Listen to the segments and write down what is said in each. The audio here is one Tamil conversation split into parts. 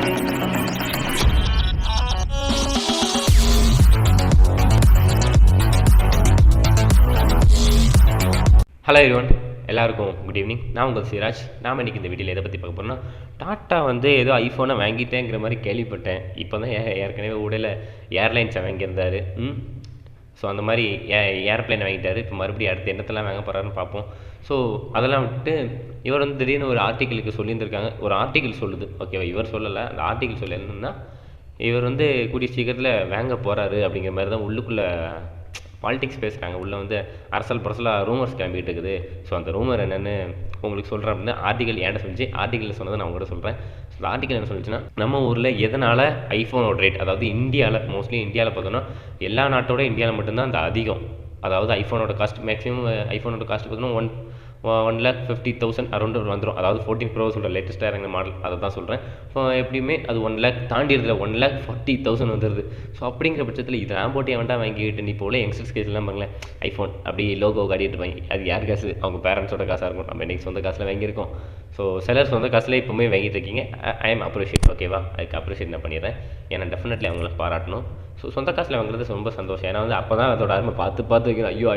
ஹலோ எவ்ரிவன், எல்லாருக்கும் குட் ஈவினிங். நான் உங்கள் சிராஜ். நாம் இன்றைக்கி இந்த வீடியோவில் எதை பற்றி பார்க்க போகிறோம்னா, டாட்டா வந்து ஏதோ ஐஃபோனை வாங்கிட்டேங்கிற மாதிரி கேள்விப்பட்டேன். இப்போ தான் ஏற்கனவே உடையில் ஏர்லைன்ஸை வாங்கியிருந்தார். ஸோ அந்த மாதிரி ஏர்ப்ளைனை வாங்கிட்டார். இப்போ மறுபடியும் அடுத்து என்னத்தெல்லாம் வாங்க போகிறாருன்னு பார்ப்போம். ஸோ அதெல்லாம் விட்டு இவர் வந்து திடீர்னு ஒரு ஆர்டிக்கிளுக்கு சொல்லியிருந்திருக்காங்க. ஒரு ஆர்டிக்கிள் சொல்லுது, ஓகேவா, இவர் சொல்லலை, அந்த ஆர்டிக்கிள் சொல்ல என்னன்னா, இவர் வந்து கூடிய சீக்கிரத்தில் வாங்க போகிறாரு அப்படிங்கிற மாதிரி தான் உள்ளுக்குள்ளே பாலிடிக்ஸ் பேசுகிறாங்க. உள்ளே வந்து அரசல் பரசலாக ரூமர்ஸ் கிளம்பிட்டு இருக்குது. ஸோ அந்த ரூமர் என்னென்னு உங்களுக்கு சொல்கிறேன் அப்படின்னா, ஆர்டிகல் ஏன்ட சொல்லிச்சு, ஆர்டிகலில் சொன்னதை நான் உங்கள்கிட்ட சொல்கிறேன். ஸோ அந்த ஆர்டிகல் என்ன சொல்லிச்சுன்னா, நம்ம ஊரில் எதனால் ஐஃபோனோட ரேட், அதாவது இந்தியாவில் மோஸ்ட்லி இந்தியாவில் பார்த்தோன்னா எல்லா நாட்டோட இந்தியாவில் மட்டும்தான் அந்த அதிகம். அதாவது ஐஃபோனோட காஸ்ட் மேக்ஸிமம் ஐஃபோனோட காஸ்ட் பார்த்தோன்னா 1,50,000 அரௌண்ட் வந்துடும். அதாவது 14 Pro சொல்கிற லேட்டஸ்ட்டாக இறங்கின மாடல், அதை தான் சொல்கிறேன். ஸோ எப்படியுமே அது 1 lakh தாண்டிடுதுல, 1,40,000 வந்துடுது. ஸோ அப்படிங்கிற பட்சத்தில் இது ஆம்போட்டியாக வேண்டாம் வாங்கிக்கிட்டு நீ போல யங்ஸ்டர்ஸ் கேஸ்லாம் பாருங்களேன், ஐஃபோன் அப்படி லோகோ காட்டிட்டு இருப்பாங்க. அது யார் காசு? அவங்க பேரண்ட்ஸோட காசாக இருக்கும். நம்ம இன்றைக்கி சொந்த காசில் வாங்கியிருக்கோம். ஸோ சிலர் சொந்த காசில் இப்போவுமே வாங்கிட்டு இருக்கீங்க. ஐ எம் அப்ரிஷியேட், ஓகேவா? அதுக்கு அப்ரிஷியேட் நான் பண்ணிடுறேன். ஏன்னா டெஃபினெட்லி அவங்கள பாராட்டணும். ஸோ சொந்த காசில் வாங்குறது ரொம்ப சந்தோஷம். ஏன்னா வந்து அப்போ தான் அதோட அருமை பார்த்து வைக்கணும். ஐயோ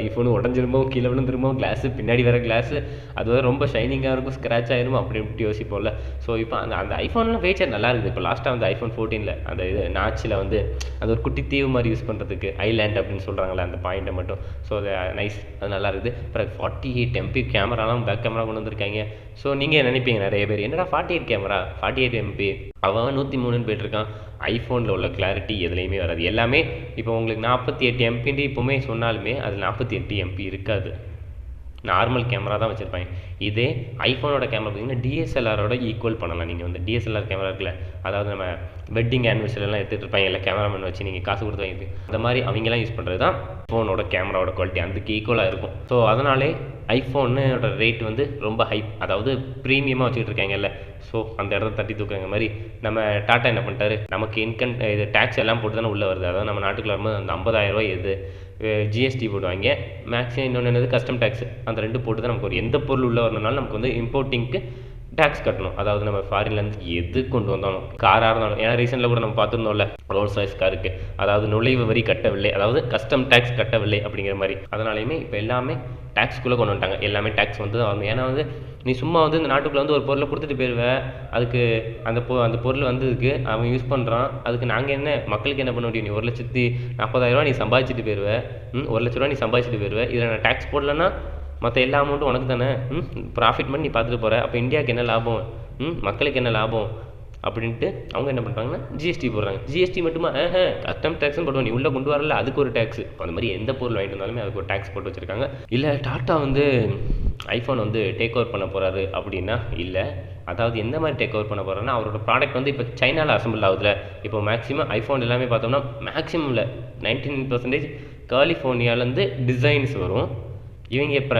ஐஃபோன் உடஞ்சிருமோ, கீழே விழுந்துருமோ, கிளாஸு பின்னாடி வர கிளாஸு அது வந்து ரொம்ப ஷைனிங்காக இருக்கும், ஸ்க்ராட்ச் ஆயிருமோ அப்படி இப்படி யோசிப்போம்ல. ஸோ இப்போ அந்த ஐஃபோன்லாம் ஃபீச்சர் நல்லா இருக்குது. இப்போ லாஸ்ட்டாக வந்து iPhone 14 அந்த இது நாச்சில் வந்து அது ஒரு குட்டி தீவு மாதிரி யூஸ் பண்ணுறதுக்கு ஐலேண்ட் அப்படின்னு சொல்கிறாங்களே, அந்த பாயிண்ட்டை மட்டும். ஸோ அது நைஸ், அது நல்லா இருக்குது. அப்புறம் 48 MP கேமராலாம் பேக் கேமரா கொண்டு வந்திருக்காங்க. ஸோ நீங்கள் நினைப்பீங்க நிறைய பேர், என்னடா 48 கேமரா, 48 MP, அவன் 103 போயிட்டுருக்கான். ஐஃபோனில் உள்ள கிளாரிட்டி எதுலேயுமே வராது. எல்லாமே இப்போ உங்களுக்கு 48 MP இப்போவுமே சொன்னாலுமே அது 48 MP இருக்காது. நார்மல் கேமரா தான் வச்சுருப்பாங்க. இதே ஐஃபோனோட கேமரா பார்த்தீங்கன்னா டிஎஸ்எல்ஆரோட ஈக்குவல் பண்ணலாம். நீங்கள் வந்து டிஎஸ்எல்ஆர் கேமரா இருக்குல்ல, அதாவது நம்ம வெட்டிங் ஆனிவர்சரிலாம் எடுத்துகிட்டு இருப்பாங்க, இல்லை கேமராமேன் வச்சு நீங்கள் காசு கொடுத்து வாங்கிட்டு, அந்த மாதிரி அவங்கெல்லாம் யூஸ் பண்ணுறது தான் ஃபோனோட கேமராவோட குவாலிட்டி அதுக்கு ஈக்குவலாக இருக்கும். ஸோ அதனாலே ஐஃபோனோட ரேட் வந்து ரொம்ப ஹைப், அதாவது ப்ரீமியமாக வச்சுக்கிட்டு இருக்காங்கல்ல. ஸோ அந்த இடத்த தட்டி தூக்குறாங்க மாதிரி நம்ம டாட்டா என்ன பண்ணிட்டாரு, நமக்கு இன்கம் இது டேக்ஸ் எல்லாம் போட்டு தானே உள்ளே வருது. அதாவது நம்ம நாட்டுக்குள்ள வரும்போது அந்த 50,000 ரூபாய் எது ஜிஎஸ்டி போடுவாங்க, மேக்ஸிமம் இன்னொன்று என்னது கஸ்டம் டேக்ஸ், அந்த ரெண்டு போட்டு தான் நமக்கு ஒரு எந்த பொருள் உள்ளே வரணுனாலும் நமக்கு வந்து இம்போர்ட்டிங்க்கு டேக்ஸ் கட்டணும். அதாவது நம்ம ஃபாரின்லேருந்து எது கொண்டு வந்தாலும், காராக இருந்தாலும். ஏன்னா ரீசெண்டில் கூட நம்ம பார்த்துருந்தோம்ல, ரோல்ஸ் ராய்ஸ் காருக்கு அதாவது நுழைவு வரி கட்டவில்லை, அதாவது கஸ்டம் டேக்ஸ் கட்டவில்லை அப்படிங்கிற மாதிரி. அதனாலையுமே இப்போ எல்லாமே டேக்ஸ்குள்ளே கொண்டு வந்துட்டாங்க. எல்லாமே டேக்ஸ் வந்து தான் வரணும். ஏன்னா வந்து நீ சும்மா வந்து இந்த நாட்டுக்குள்ளே வந்து ஒரு பொருளை கொடுத்துட்டு போயிடுவேன், அதுக்கு அந்த பொருள் வந்ததுக்கு அவன் யூஸ் பண்ணுறான், அதுக்கு நாங்கள் என்ன மக்களுக்கு என்ன பண்ண முடியும்? நீ 1,40,000 நீ சம்பாதிச்சுட்டு போயிடுவேன், 1,00,000 நீ சம்பாதிச்சுட்டு போயிடுவேன். இதில் நான் டேக்ஸ் போடலன்னா மற்ற எல்லா அமௌண்ட்டும் உனக்கு தானே, ப்ராஃபிட் பண்ணி நீ பார்த்துட்டு போகிற. அப்போ இந்தியாவுக்கு என்ன லாபம், மக்களுக்கு என்ன லாபம் அப்படின்ட்டு அவங்க என்ன பண்ணுறாங்கன்னா ஜிஎஸ்டி போடுறாங்க. ஜிஎஸ்டி மட்டுமா, கஸ்டம் டேக்ஸ்னு போடுவோம். நீ உள்ளே கொண்டு வரல அதுக்கு ஒரு டேக்ஸ். அந்த மாதிரி எந்த பொருள் வாங்கிட்டு வந்தாலுமே அதுக்கு ஒரு டேக்ஸ் போட்டு வச்சுருக்காங்க. இல்லை டாட்டா வந்து ஐஃபோன் வந்து டேக் ஓவர் பண்ண போகிறாரு அப்படின்னா இல்லை. அதாவது எந்த மாதிரி டேக் ஓவர் பண்ண போகிறாருன்னா, அவரோட ப்ராடக்ட் வந்து இப்போ சைனாவில் அசம்பிள் ஆகுதுல. இப்போ மேக்ஸிமம் ஐஃபோன் எல்லாமே பார்த்தோம்னா மேக்ஸிமமில் 99% கலிஃபோர்னியாவிலேருந்து டிசைன்ஸ் வரும். இவங்க இப்போ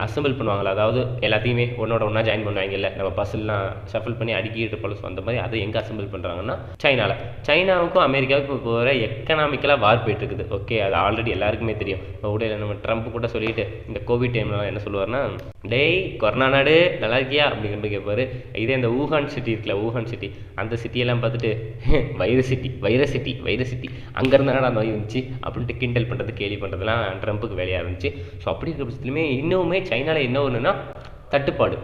அசம்பிள் பண்ணுவாங்களா, அதாவது எல்லாத்தையுமே ஒன்றா ஜாயின் பண்ணுவாங்கல்ல, நம்ம பஸ்ஸெல்லாம் ஷஃபில் பண்ணி அடிக்கிட்டு போல. அந்த மாதிரி அதை எங்கே அசம்பிள் பண்ணுறாங்கன்னா சைனாவில். சைனாவுக்கும் அமெரிக்காவுக்கும் இப்போ வர எக்கனாமிக்கலாக வார் போயிட்டுருக்குது. ஓகே, அது ஆல்ரெடி எல்லாருக்குமே தெரியும். இப்போ கூட நம்ம ட்ரம்ப் கூட சொல்லிட்டு இந்த கோவிட் டைம்லாம் என்ன சொல்லுவார்னா, டேய் கொரோனா நாடு நல்லா இருக்கியா அப்படிங்கிறது கேட்பாரு. இதே இந்த ஊஹான் சிட்டி இருக்குல்ல, ஊஹான் சிட்டி, அந்த சிட்டியெல்லாம் பார்த்துட்டு வைரஸ் சிட்டி அங்கேருந்தானடா நோய் இருந்துச்சு அப்படின்ட்டு கிண்டல் பண்ணுறது, கேலி பண்ணுறதுலாம் ட்ரம்ப்புக்கு வேலையாக இருந்துச்சு. ஸோ அப்படி இருக்கிற பட்சத்துலையுமே இன்னுமே சைனாவில் என்ன ஒன்றுனா தட்டுப்பாடு,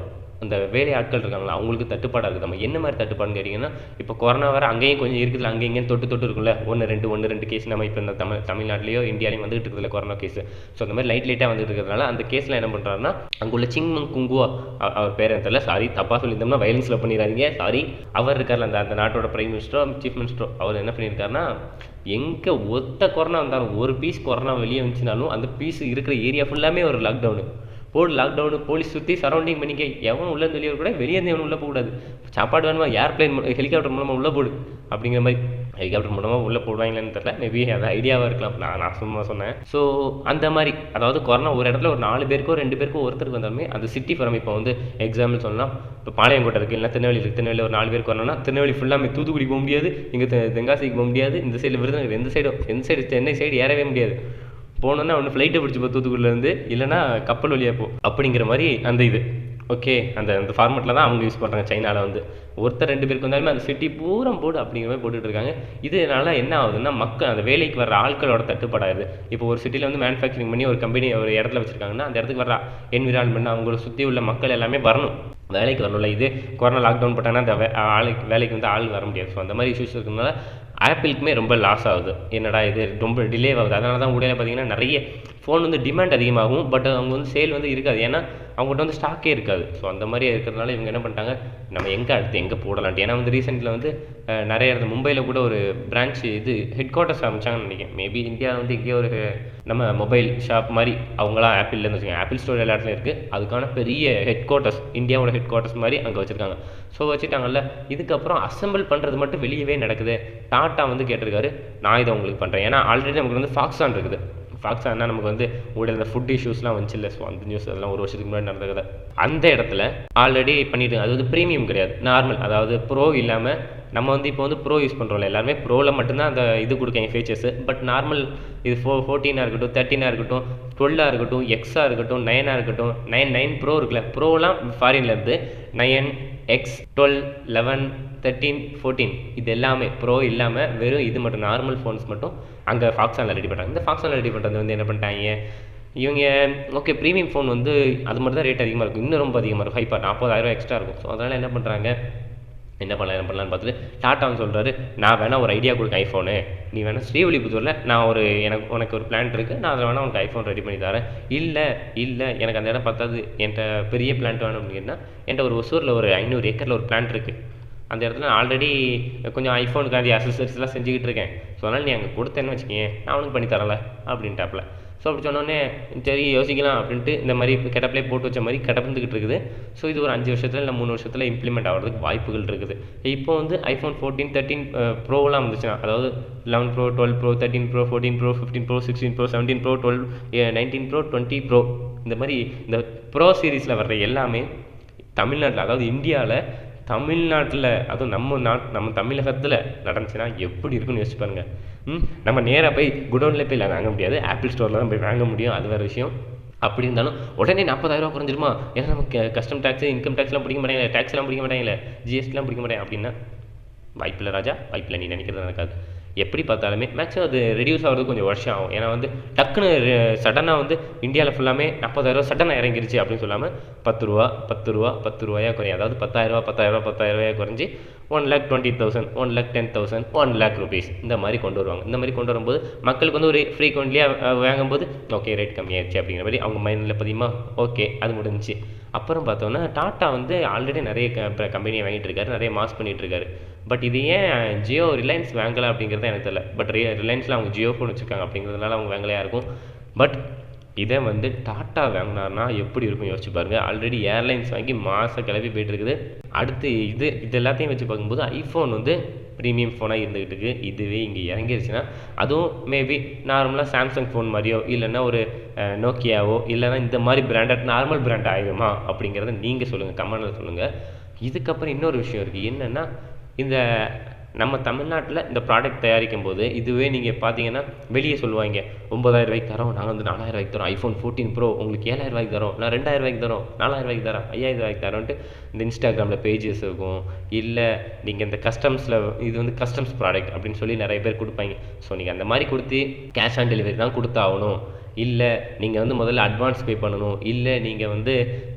அந்த வேலை ஆட்கள் இருக்காங்களா அவங்களுக்கு தட்டுப்பாடாக இருக்குது. நம்ம என்ன மாதிரி தட்டுப்பாடுன்னு கேட்டிங்கன்னா, இப்போ கொரோனா வேறு அங்கேயும் கொஞ்சம் இருக்குதுல, அங்கே இங்கேயும் தொட்டு இருக்குல்ல, ஒன்று ரெண்டு கேஸ் நம்ம இப்போ இந்த தமிழ்நாட்டிலையோ இந்தியாலையும் வந்துட்டு இருக்குதுல்ல கொரோனா கேஸ். ஸோ அந்த மாதிரி லைட்டாக வந்துட்டு இருக்கிறதுனால அந்த கேஸில் என்ன பண்ணுறாருன்னா, அங்கே உள்ள சிங்மங் குங்குவா அவர் பேர் தெரியல, சாரி தப்பாக சொல்லியிருந்தோம்னா வயலன்ஸில் பண்ணிடாதீங்க, சாரி. அவர் இருக்கார்ல அந்த நாட்டோட பிரைம் மினிஸ்டரோ சீஃப் மினிஸ்டரோ, அவர் என்ன பண்ணியிருக்காருன்னா, எங்கே ஒத்த கொரோனா வந்தாலும் ஒரு பீஸ் கொரோனா வெளியே வந்துச்சுனாலும் அந்த பீஸ் இருக்கிற ஏரியா ஃபுல்லாமே ஒரு லாக்டவுனு போலீஸ் சுற்றி சரௌண்டிங் பண்ணிக்க. எவனும் உள்ளே வெளியே கூட, வெளியே இருந்து எவனும் உள்ளே போகக்கூடாது. சாப்பாடு வேணுமா, ஏர்ப்ளைன் ஹெலிகாப்டர் மூலமாக உள்ளே போடு அப்படிங்கிற மாதிரி. ஹெலிகாப்டர் மூலமாக உள்ளே போடுவாங்களான்னு தெரியல, மேபி அது ஐடியாவாக இருக்கலாம், நான் சும்மா சொன்னேன். ஸோ அந்த மாதிரி அதாவது கொரோனா ஒரு இடத்துல ஒரு 4 பேருக்கோ 2 பேருக்கோ ஒருத்தருக்கு வந்தாலுமே அந்த சிட்டி ஃபாரம். இப்போ வந்து எக்ஸாம்பிள் சொல்லலாம், இப்போ பாளையங்கோட்டை இருக்குது, இல்லை திருநெல்வேலி ஒரு 4 பேருக்கு வரணும்னா திருநெல்வேலி ஃபுல்லாமே தூத்துக்குடி போக முடியாது, இங்கே தென்காசிக்கு போக முடியாது, இந்த சைடில் விருதுநகர் எந்த சைடு சென்னை சைடு ஏறவே முடியாது. போனோன்னா ஒன்று ஃப்ளைட்டை பிடிச்சி போ தூத்துக்குடியிலேருந்து, இல்லைனா கப்பல் வழியாக போ அப்படிங்கிற மாதிரி அந்த இது ஓகே. அந்த அந்த ஃபார்மேட்டில தான் அவங்க யூஸ் பண்றாங்க சைனால வந்து. ஒருத்தர் 2 பேருக்கு வந்தாலுமே அந்த சிட்டி பூரா போடு அப்படிங்கிற மாரி போட்டுட்டு இருக்காங்க. இதனால என்ன ஆகுதுன்னா, மக்கள் அந்த வேலைக்கு வர்ற ஆட்களோட தட்டுப்பாடாயிருது. இப்போ ஒரு சிட்டில வந்து மேனுஃபேக்சரிங் பண்ணி ஒரு கம்பெனி ஒரு இடத்துல வச்சிருக்காங்கன்னா, அந்த இடத்துக்கு வர்ற என்விரான்மென்ட் அவங்கள சுத்தி உள்ள மக்கள் எல்லாமே வரணும். வேலைக்கு வரணும்ல. இதே கொரோனா லாக்டவுன் போட்டாங்கன்னா, அந்த வேலைக்கு வந்து ஆள் வர முடியாது. ஸோ அந்த மாரி இஷ்யூஸ் இருக்கிறதுனால ஆப்பிளுக்குமே ரொம்ப லாஸ் ஆகுது. என்னடா இது ரொம்ப டிலே ஆகுது. அதனால தான் ஊடையில பார்த்தீங்கன்னா, நெறைய ஃபோன் வந்து டிமாண்ட் அதிகமாகும். பட் அவங்க வந்து சேல் வந்து இருக்காது. ஏன்னா, அவங்ககிட்ட வந்து ஸ்டாக்கே இருக்காது. ஸோ அந்த மாரி இருக்கிறதுனால இவங்க என்ன பண்ணிட்டாங்க, நம்ம அடுத்து எங்க போடலான்ட்டு. ஏன்னா வந்து ரீசென்ட்ல வந்து நெறைய இடத்துல மும்பைல கூட ஒரு பிரான்ச் இது ஹெட் குவார்ட்டர்ஸ் ஆரம்பிச்சாங்கன்னு நெனைக்கிறேன். மேபி இந்தியா வந்து எங்கேயோ ஒரு நம்ம மொபைல் ஷாப் மாரி அவங்களா ஆப்பிள்லேருந்து வச்சுக்கோங்க. ஆப்பிள் ஸ்டோர் எல்லா இடத்துலயும் இருக்கு. அதுக்கான பெரிய ஹெட் குவார்ட்டர்ஸ் இந்தியாவோட ஹெட் குவார்ட்டர்ஸ் மாரி அங்க வச்சிருக்காங்க. ஸோ வச்சுட்டாங்கல்ல. இதுக்கப்புறம் அசெம்பிள் பண்றது மட்டும் வெளியவே நடக்குது. டாட்டா வந்து கேட்டிருக்காரு, நான் இத உங்களுக்கு பண்றேன். ஏன்னா ஆல்ரெடி நமக்கு வந்து ஃபாக்ஸான் இருக்குது. ஃபாக்ஸான்னா நமக்கு வந்து ஊடையில இந்த ஃபுட் இஷ்யூஸ்லாம் வந்துச்சுல்ல. ஸோ அந்த நியூஸ் அதெல்லாம் ஒரு வருஷத்துக்கு முன்னாடி நடந்த கதை. அந்த இடத்துல ஆல்ரெடி பண்ணிட்டு அது வந்து பிரீமியம் கிடையாது. நார்மல் அதாவது ப்ரோ இல்லாம நம்ம வந்து இப்போ வந்து ப்ரோ யூஸ் பண்ணுறோம்ல. எல்லாருமே ப்ரோவில் மட்டும்தான் அந்த இது கொடுக்காங்க ஃபீச்சர்ஸ். பட் நார்மல் இது 14 இருக்கட்டும், 13 இருக்கட்டும், 12 இருக்கட்டும், எக்ஸாக இருக்கட்டும், 9 இருக்கட்டும், 9 ப்ரோ இருக்குல்ல. ப்ரோலாம் ஃபாரின்லேருந்து 9, எக்ஸ், 12, 11, 13, 14 இது எல்லாமே ப்ரோ இல்லாமல் வெறும் இது மட்டும் நார்மல் ஃபோன்ஸ் மட்டும் அங்கே ஃபாக்ஸானில் ரெடி பண்ணுறாங்க. இந்த ஃபாக்ஸானில் ரெடி பண்ணுறது வந்து என்ன பண்ணிட்டாங்க இவங்க, ஓகே ப்ரீமியம் ஃபோன் வந்து அது மட்டும் தான் ரேட் அதிகமாக இருக்கும். இன்னும் ரொம்ப அதிகமாக இருக்கும். ஹைப்பா 40,000 எக்ஸ்ட்ரா இருக்கும். ஸோ அதனால் என்ன பண்ணுறாங்க, என்ன பண்ணலான்னு பார்த்துட்டு டாட்டா வந்து சொல்கிறாரு, நான் வேணால் ஒரு ஐடியா கொடுக்க ஐஃபோனு, நீ வேணால் ஸ்ரீவில்லிபுத்தூரில் நான் ஒரு உனக்கு ஒரு பிளான்ட் இருக்குது, நான் அதில் வேணால் உனக்கு ஐஃபோன் ரெடி பண்ணி தரேன். இல்லை எனக்கு அந்த இடம் பார்த்தாது, என்கிட்ட பெரிய பிளான்ட் வேணும் அப்படின்னா என்கிட்ட ஒரு ஒசூரில் ஒரு 500 ஏக்கரில் ஒரு பிளான்ட் இருக்குது. அந்த இடத்துல நான் ஆல்ரெடி கொஞ்சம் ஐஃபோனுக்காண்டி அக்சசரிஸ்லாம் செஞ்சுக்கிட்டு இருக்கேன். ஸோ அதனால் நீ அங்கே கொடுத்தேன்னு வச்சுக்கேன், நான் உனக்கு பண்ணி தரல அப்படின்ட்டாப்புல. ஸோ அப்படி சொன்னோடனே சரி யோசிக்கலாம் அப்படின்ட்டு இந்த மாதிரி கெட்டப்லேயே போட்டு வச்ச மாதிரி கெட்டப்புந்துக்கிட்டு இருக்குது. ஸோ இது ஒரு 5 வருஷத்தில் இல்லை 3 வருஷத்தில் இம்ப்ளிமெண்ட் ஆகிறதுக்கு வாய்ப்புகள் இருக்குது. இப்போ வந்து ஐஃபோன் 14, 13 ப்ரோலாம் வந்துச்சுன்னா, அதாவது 11 bro, 12 bro, 13 bro, 14 bro, 15 bro, 16 bro, 17 bro, 12, 19 bro, 20 bro, இந்த மாதிரி இந்த ப்ரோ சீரீஸில் வர்ற எல்லாமே தமிழ்நாட்டில், அதாவது இந்தியாவில் தமிழ்நாட்டில், அதுவும் நம்ம தமிழகத்தில் நடந்துச்சுன்னா எப்படி இருக்குன்னு யோசிச்சு பாருங்க. நம்ம நேராக போய் குடோனில் போய் வாங்க முடியாது, ஆப்பிள் ஸ்டோரில் தான் போய் வாங்க முடியும். அது வேறு விஷயம். அப்படி இருந்தாலும் உடனே 40,000 குறைஞ்சிருமா? ஏன்னா நமக்கு கஸ்டம் டேக்ஸ், இன்கம் டேக்ஸ்லாம் பிடிக்க மாட்டாங்க, டேக்ஸ்லாம் பிடிக்க மாட்டாங்களே, ஜிஎஸ்டிலாம் பிடிக்க மாட்டாங்க. அப்படின்னா வாய்ப்பில்லை ராஜா, வாய்ப்பில்லை. நீ நினைக்கிறது நடக்காது. எப்படி பார்த்தாலுமே மேக்ஸிமம் அது ரெடியூஸ் ஆகிறதுக்கு கொஞ்சம் வருஷம் ஆகும். ஏன்னா வந்து டக்குன்னு சடனாக வந்து இந்தியாவில் ஃபுல்லாமே 40,000 சடனாக இறங்கிருச்சு அப்படின்னு சொல்லாமல் 10 ரூபா 10 ரூபா 10 ரூபாயா குறையும். அதாவது 10,000 குறைஞ்சி 1,20,000, 1,10,000, 1,00,000 ருபீஸ் இந்த மாதிரி கொண்டு வருவாங்க. இந்த மாதிரி கொண்டு வரும்போது மக்களுக்கு வந்து ஒரு ஃப்ரீக்வெண்ட்லியாக வாங்கும்போது ஓகே ரேட் கம்மியாயிடுச்சு அப்படிங்கிற மாதிரி அவங்க மைண்டில் பதியுமா, ஓகே அது முடிஞ்சிச்சு. அப்புறம் பார்த்தோன்னா டாட்டா வந்து ஆல்ரெடி நிறைய கம்பெனியை வாங்கிட்டு இருக்காரு, நிறைய மாஸ் பண்ணிட்டு இருக்காரு. பட் இது ஏன் ஜியோ ரிலையன்ஸ் வாங்கலை அப்படிங்கிறது எனக்கு தெரியல. பட் ரிலையன்ஸில் அவங்க ஜியோ ஃபோன் வச்சுருக்காங்க அப்படிங்கிறதுனால அவங்க வாங்கலையா இருக்கும். பட் இதை வந்து டாட்டா வாங்கினார்னா எப்படி இருக்கும் யோசிச்சு பாருங்க. ஆல்ரெடி ஏர்லைன்ஸ் வாங்கி மாதம் கிளம்பி போயிட்டு இருக்குது. அடுத்து இது எல்லாத்தையும் வச்சு பார்க்கும்போது ஐஃபோன் வந்து ப்ரீமியம் ஃபோனாக இருந்துகிட்டு இருக்குது. இதுவே இங்கே இறங்கிருச்சுன்னா அதுவும் மேபி நார்மலாக சாம்சங் ஃபோன் மாதிரியோ இல்லைன்னா ஒரு நோக்கியாவோ இல்லைன்னா இந்த மாதிரி பிராண்டட் நார்மல் பிராண்ட் ஆகிடுமா அப்படிங்கிறத நீங்கள் சொல்லுங்கள், கமெண்டில் சொல்லுங்கள். இதுக்கப்புறம் இன்னொரு விஷயம் இருக்குது. என்னென்னா இந்த நம்ம தமிழ்நாட்டில் இந்த ப்ராடக்ட் தயாரிக்கும் போது இதுவே நீங்கள் பார்த்தீங்கன்னா வெளியே சொல்லுவாங்க 9,000 தரோம், நாங்கள் வந்து 4,000 தரோம், ஐஃபோன் 14 ப்ரோ உங்களுக்கு 7,000 தரோம், நான் 2,000 தரோம், 4,000 தரோம், 5,000 தரோன்ட்டு இந்த இன்ஸ்டாகிராமில் பேஜஸ் இருக்கும். இல்லை நீங்கள் இந்த கஸ்டம்ஸில் இது வந்து கஸ்டம்ஸ் ப்ராடக்ட் அப்படின்னு சொல்லி நிறைய பேர் கொடுப்பாங்க. ஸோ நீங்கள் அந்த மாதிரி கொடுத்து கேஷ் ஆன் டெலிவரி தான் கொடுத்தாகணும். இல்லை நீங்கள் வந்து முதல்ல அட்வான்ஸ் பே பண்ணணும், இல்லை நீங்கள் வந்து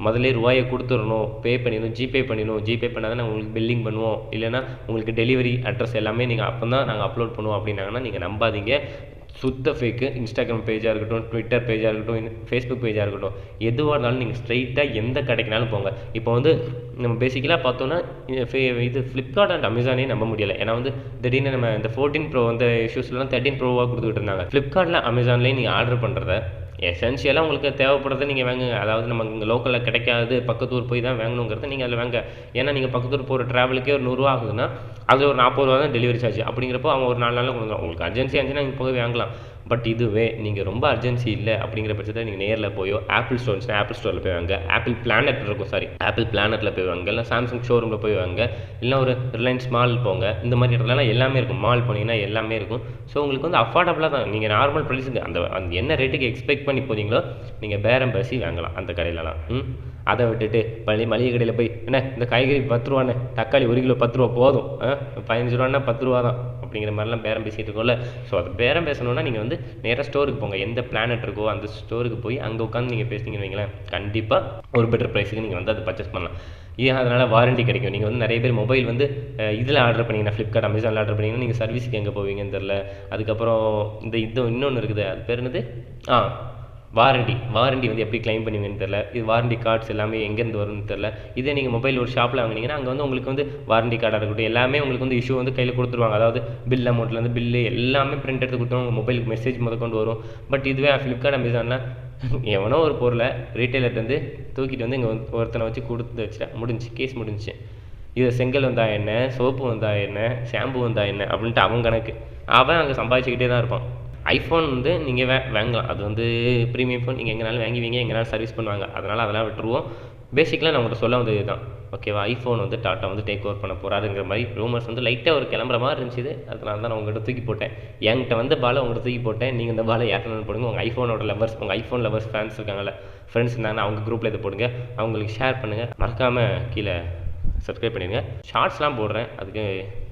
முதல்ல ரூபாயை கொடுத்துடணும், பே பண்ணிடணும், ஜிபே பண்ணிடணும். ஜிபே பண்ணால் தான் உங்களுக்கு பில்லிங் பண்ணுவோம், இல்லைனா உங்களுக்கு டெலிவரி அட்ரஸ் எல்லாமே நீங்கள் அப்போ தான் நாங்கள் அப்லோட் பண்ணுவோம் அப்படின்னாங்கன்னா நீங்கள் நம்பாதீங்க. சுத்த ஃபேக்கு. இன்ஸ்டாகிராம் பேஜாக இருக்கட்டும், ட்விட்டர் பேஜாக இருக்கட்டும், ஃபேஸ்புக் பேஜாக இருக்கட்டும், எதுவாக இருந்தாலும் நீங்கள் ஸ்ட்ரைட்டாக எந்த கடைக்குனாலும் போங்க. இப்போ வந்து நம்ம பேசிக்கலாக பார்த்தோன்னா இது ஃப்ளிப்கார்ட் அண்ட் அமேசானே நம்ப முடியலை. ஏன்னா வந்து திடீர்னு நம்ம இந்த 14 ப்ரோ வந்து இஷ்யூஸ்லாம் 13 ப்ரோவாக கொடுத்துக்கிட்டு இருந்தாங்க. ஃப்ளிப்கார்ட்டில் அமேசான்லேயே நீங்கள் ஆர்டர் பண்ணுறத எசென்ஷியலாக உங்களுக்கு தேவைப்படுறத நீங்கள் வாங்குங்க. அதாவது நம்ம இங்கே லோக்கலில் கிடைக்காது, பக்கத்தூர் போய் தான் வாங்கணுங்கிறத நீங்கள் அதில் வாங்க. ஏன்னா நீங்கள் பக்கத்தூர் போகிற ட்ராவலுக்கே ஒரு 100 ரூபா ஆகுதுன்னா அதில் ஒரு 40 ரூபா தான் டெலிவரி சார்ஜ். அப்படிங்கிறப்போ அவங்க ஒரு 4 நாளில் கொடுக்குறோம். உங்களுக்கு அர்ஜென்சி ஆச்சுன்னா நீங்கள் போய் வாங்கலாம். பட் இதுவே நீங்கள் ரொம்ப அர்ஜென்சி இல்லை அப்படிங்கிற பட்சத்தில் நீங்கள் நேரில் போயோ ஆப்பிள் ஸ்டோர் இருந்துச்சுன்னா ஆப்பிள் ஸ்டோரில் போய் வாங்க, ஆப்பிள் பிளானட் இருக்கும், சாரி ஆப்பிள் பிளானட்டில் போய் வாங்க, இல்லை சாம்சங் ஷோரூமில் போய் வாங்க, இல்லை ஒரு ரிலையன்ஸ் மால் போங்க. இந்த மாதிரி இடத்துலலாம் எல்லாமே இருக்கும். மால் போனீங்கன்னா எல்லாமே இருக்கும். ஸோ உங்களுக்கு வந்து அஃபோர்டபுளாக தான் நீங்கள் நார்மல் ப்ரைஸுக்கு அந்த என்ன ரேட்டுக்கு எக்ஸ்பெக்ட் பண்ணி போனீங்களோ நீங்கள் பேரம் பேசி வாங்கலாம் அந்த கடையிலலாம். அதை விட்டுட்டு மளிகை கடையில் போய் என்ன இந்த காய்கறி 10 ரூபான்னு, தக்காளி 1 கிலோ 10 ரூபா போதும், 15 ரூபான்னா 10 ரூபா தான் அப்படிங்கிற மாதிரிலாம் பேரம் பேசிகிட்டு இருக்கோம்ல. ஸோ அது பேரம் பேசணுன்னா நீங்கள் வந்து நேராக ஸ்டோருக்கு போங்க. எந்த பிளானட் இருக்கோ அந்த ஸ்டோருக்கு போய் அங்கே உட்காந்து நீங்கள் பேசினீங்கன்னு வைங்களேன், கண்டிப்பாக ஒரு பெட்டர் ப்ரைஸுக்கு நீங்கள் வந்து அதை பர்ச்சேஸ் பண்ணலாம். ஏன் அதனால் வாரண்டி கிடைக்கும். நீங்கள் வந்து நிறைய பேர் மொபைல் வந்து இதில் ஆர்டர் பண்ணிங்கன்னா, ஃப்ளிப்கார்ட், அமேசானில் ஆர்டர் பண்ணிங்கன்னா நீங்கள் சர்வீஸுக்கு எங்கே போவீங்கன்னு தெரில. அதுக்கப்புறம் இது இன்னொன்று இருக்குது, அது பேர் என்னது, வாரண்டி வந்து எப்படி கிளைம் பண்ணுவீங்கன்னு தெரில. இது வாரண்டி கார்ட்ஸ் எல்லாமே எங்கேருந்து வரும்னு தெரில. இதே நீங்கள் மொபைல் ஒரு ஷாப்பில் வாங்கினீங்கன்னா அங்கே வந்து உங்களுக்கு வந்து வாரண்டி கார்டாக இருக்கட்டும் எல்லாமே உங்களுக்கு வந்து இஷ்யூ வந்து கையில் கொடுத்துருவாங்க. அதாவது பில் அமௌண்ட்லேருந்து பில்லு எல்லாமே பிரிண்ட் எடுத்து கொடுத்துருவாங்க, மொபைலுக்கு மெசேஜ் கொண்டு வரும். பட் இதுவே ஃப்ளிப்கார்ட், அமேசானில் எவனோ ஒரு பொருளை ரீட்டைலர்லேருந்து தூக்கிட்டு வந்து இங்கே ஒருத்தனை வச்சு கொடுத்து வச்சுட்டா கேஸ் முடிஞ்சிச்சு. இது செங்கல் வந்தால் என்ன, சோப்பு வந்தால் என்ன, ஷாம்பு வந்தால் என்ன அப்படின்ட்டு அவன் கணக்கு, அவன் அங்கே சம்பாதிச்சுக்கிட்டே தான் இருப்பான். ஐஃபோன் வந்து நீங்கள் வாங்கலாம், அது வந்து ப்ரீமியம் ஃபோன், நீங்கள் எங்கேனாலும் வாங்குவீங்க, எங்கேனாலும் சர்வீஸ் பண்ணுவாங்க, அதனால் அதெல்லாம் விட்டுருவோம். பேசிக்கலாக நான் உங்கள்கிட்ட சொல்ல வந்தது தான், ஓகேவா. ஐஃபோன் வந்து டாட்டா வந்து டேக் ஓவர் பண்ண போகிறாருங்கிற மாதிரி ரூமர்ஸ் வந்து லைட்டாக ஒரு கிளம்புற மாதிரி இருந்துச்சு. அதனால தான் நான் உங்கள்கிட்ட தூக்கி போட்டேன். என்கிட்ட வந்து பாலை உங்கள்கிட்ட தூக்கி போட்டேன். நீங்கள் இந்த பாலை யார்கிட்ட போடுங்க, உங்கள் ஐஃபோனோட லவர்ஸ், உங்கள் ஐஃபோன் லவர்ஸ் ஃபேன்ஸ் இருக்காங்கல்ல, ஃப்ரெண்ட்ஸ் இருந்தாங்கன்னா அவங்க குரூப்பில் இதை போடுங்க, அவங்களுக்கு ஷேர் பண்ணுங்கள். மறக்காமல் கீழே சப்ஸ்கிரைப் பண்ணிடுங்க. ஷார்ட்ஸ்லாம் போடுறேன், அதுக்கு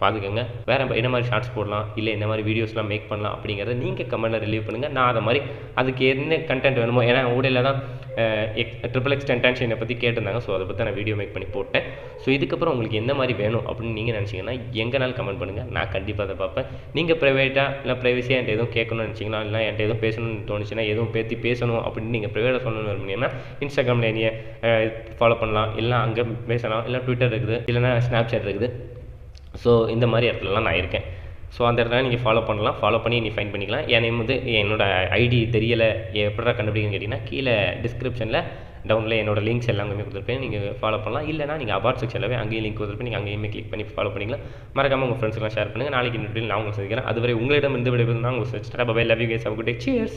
பார்த்துக்கோங்க. வேறு என்ன மாதிரி ஷார்ட்ஸ் போடலாம், இல்லை என்ன மாதிரி வீடியோஸ்லாம் மேக் பண்ணலாம் அப்படிங்கிறத நீங்கள் கமெண்ட்டில் ரிலீவ் பண்ணுங்கள். நான் அதை மாதிரி அதுக்கு என்ன கண்டென்ட் வேணுமோ, ஏன்னா ஊடையில் தான் XXX டென்ஷனை பற்றி கேட்டிருந்தாங்க. ஸோ அதை பற்றி நான் வீடியோ மேக் பண்ணி போட்டேன். ஸோ இதுக்கப்புறம் உங்களுக்கு எந்த மாதிரி வேணும் அப்படின்னு நீங்கள் நினச்சிங்கன்னா எங்கேனாலும் கமெண்ட் பண்ணுங்கள், நான் கண்டிப்பாக அதை பார்ப்பேன். நீங்கள் ப்ரைவேட்டாக இல்லை ப்ரைவசியாக என்கிட்ட எதுவும் கேட்கணும்னு நினச்சிங்கன்னா, இல்லை என்கிட்ட எதுவும் பேசணும்னு தோணுச்சுன்னா, எதுவும் பேசணும் அப்படின்னு நீங்கள் ப்ரைவேட்டாக சொல்லணும்னு விரும்புனீங்கன்னா இன்ஸ்டாகிராமில் என்னைய ஃபாலோ பண்ணலாம், இல்லை அங்கே பேசலாம், இல்லை ட்விட்டர் இருக்குது, இல்லைனா ஸ்னாப்சாட் இருக்குது. ஸோ இந்த மாதிரி இடத்துலலாம் நான் இருக்கேன். ஸோ அந்த இடத்துல நீங்கள் ஃபாலோ பண்ணி நீ ஃபைன் பண்ணிக்கலாம். என் நேம் வந்து என்னோடய ஐடி தெரியலை எப்படா கண்டுபிடிக்குன்னு கேட்டிங்கன்னா கீழே டிஸ்கிரிப்ஷனில் டவுனில் என்னோடய லிங்க்ஸ் எல்லாமே கொடுத்துருப்பேன், நீங்கள் ஃபாலோ பண்ணலாம். இல்லைனா நீங்கள் அபார்ட் செக்ஷனில் அங்கேயும் லிங்க் கொடுத்துருப்பேன், நீங்கள் அங்கேயுமே கிளிக் பண்ணி ஃபாலோ பண்ணிக்கலாம். மறக்காமல் உங்கள் ஃப்ரெண்ட்ஸ்லாம் ஷேர் பண்ணுங்கள். நாளைக்கு இந்த வீடியோவில் நான் உங்களுக்கு சந்திக்கிறேன். அதுவரை உங்களிடம் இருந்து விடைபெறுவது நான் உங்களுக்கு. Bye, love you guys, have a good day, cheers.